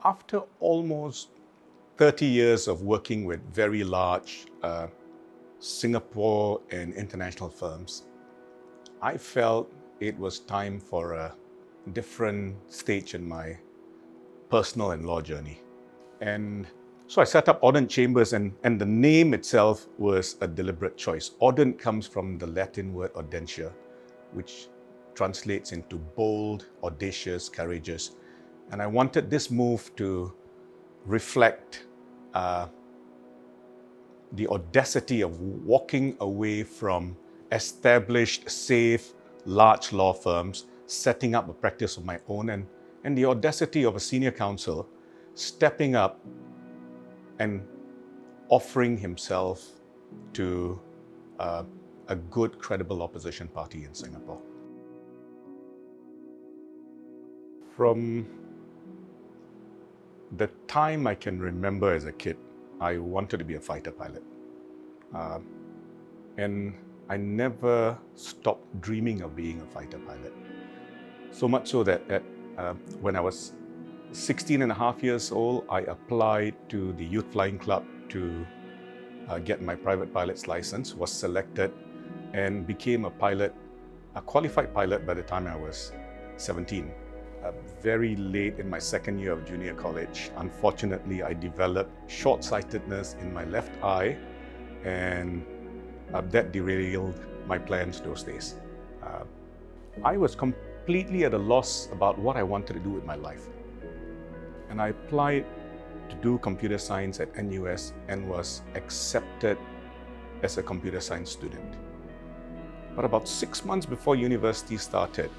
After almost 30 years of working with very large Singapore and international firms, I felt it was time for a different stage in my personal and law journey. And so I set up Audent Chambers, and the name itself was a deliberate choice. Audent comes from the Latin word audentia, which translates into bold, audacious, courageous. And I wanted this move to reflect the audacity of walking away from established, safe, large law firms, setting up a practice of my own, and the audacity of a senior counsel stepping up and offering himself to a good, credible opposition party in Singapore. From the time I can remember as a kid, I wanted to be a fighter pilot. And I never stopped dreaming of being a fighter pilot. So much so that when I was 16 and a half years old, I applied to the Youth Flying Club to get my private pilot's license, was selected, and became a pilot, a qualified pilot by the time I was 17. Very late in my second year of junior college, unfortunately, I developed short-sightedness in my left eye, and that derailed my plans those days. I was completely at a loss about what I wanted to do with my life. And I applied to do computer science at NUS and was accepted as a computer science student. But about 6 months before university started,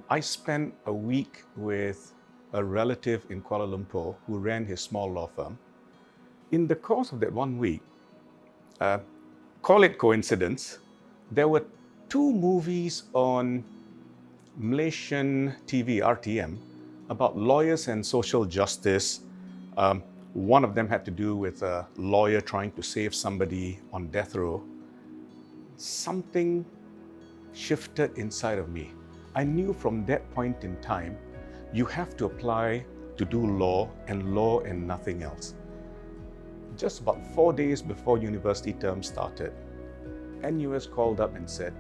I spent a week with a relative in Kuala Lumpur who ran his small law firm. In the course of that 1 week, call it coincidence, there were 2 movies on Malaysian TV, RTM, about lawyers and social justice. One of them had to do with a lawyer trying to save somebody on death row. Something shifted inside of me. I knew from that point in time, you have to apply to do law and nothing else. Just about 4 days before university term started, NUS called up and said,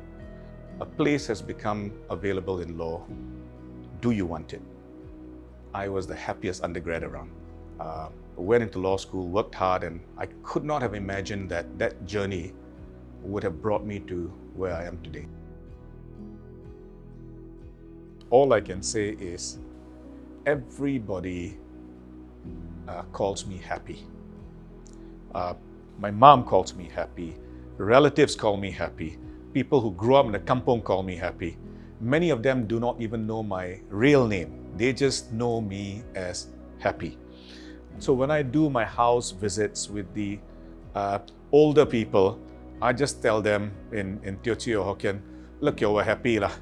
a place has become available in law. Do you want it? I was the happiest undergrad around. Went into law school, worked hard, and I could not have imagined that journey would have brought me to where I am today. All I can say is everybody calls me happy. My mom calls me happy. Relatives call me happy. People who grew up in the kampong call me happy. Many of them do not even know my real name. They just know me as happy. So when I do my house visits with the older people, I just tell them in Teochew or Hokkien, look, you're happy lah.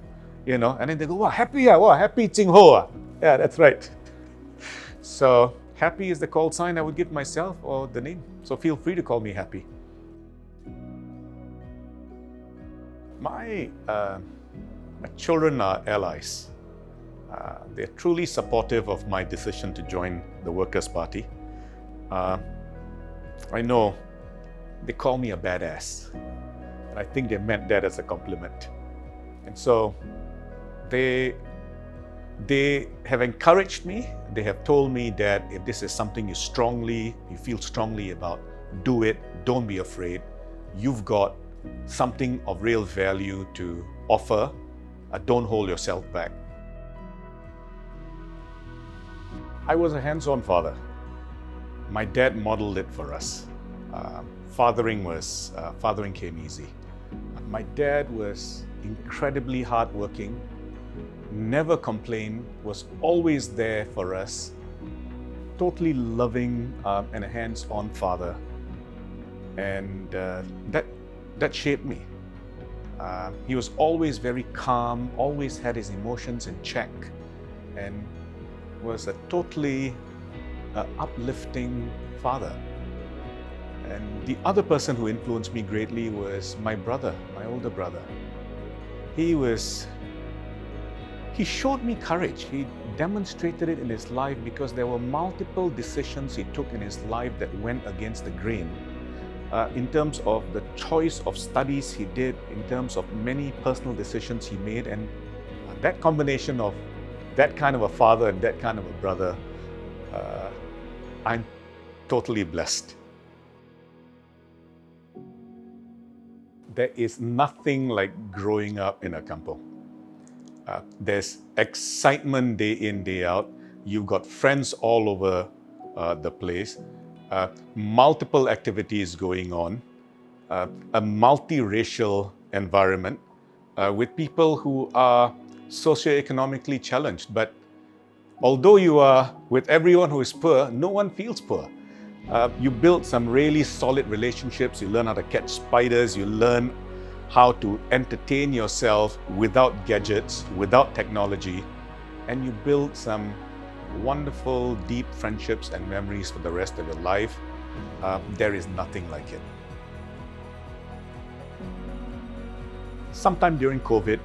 You know, and then they go, wow, happy, wow, happy Ching Ho. Yeah, that's right. So happy is the call sign I would give myself or the name. So feel free to call me happy. My children are allies. They're truly supportive of my decision to join the Workers' Party. I know they call me a badass, and I think they meant that as a compliment. And so they have encouraged me. They have told me that if this is something you feel strongly about, do it, don't be afraid. You've got something of real value to offer. Don't hold yourself back. I was a hands-on father. My dad modeled it for us. Fathering came easy. My dad was incredibly hardworking, never complained, was always there for us, totally loving and a hands-on father. And that shaped me. He was always very calm, always had his emotions in check, and was a totally uplifting father. And the other person who influenced me greatly was my brother, my older brother. He showed me courage. He demonstrated it in his life because there were multiple decisions he took in his life that went against the grain. In terms of the choice of studies he did, in terms of many personal decisions he made, and that combination of that kind of a father and that kind of a brother, I'm totally blessed. There is nothing like growing up in a kampo. There's excitement day in, day out. You've got friends all over the place, multiple activities going on, a multiracial environment with people who are socioeconomically challenged. But although you are with everyone who is poor, no one feels poor. You build some really solid relationships. You learn how to catch spiders. You learn how to entertain yourself without gadgets, without technology, and you build some wonderful, deep friendships and memories for the rest of your life. There is nothing like it. Sometime during COVID,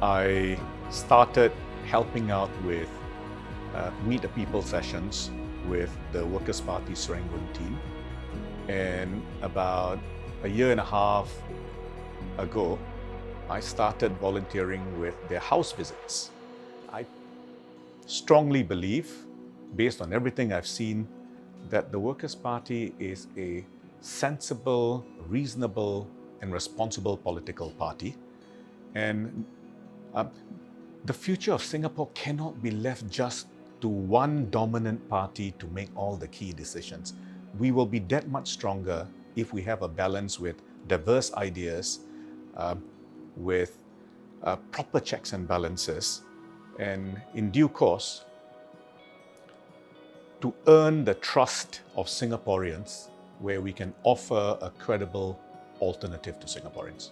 I started helping out with Meet the People sessions with the Workers' Party Serangoon team. And about a year and a half ago, I started volunteering with their house visits. I strongly believe, based on everything I've seen, that the Workers' Party is a sensible, reasonable, and responsible political party. And the future of Singapore cannot be left just to one dominant party to make all the key decisions. We will be that much stronger if we have a balance with diverse ideas, with proper checks and balances, and in due course, to earn the trust of Singaporeans, where we can offer a credible alternative to Singaporeans.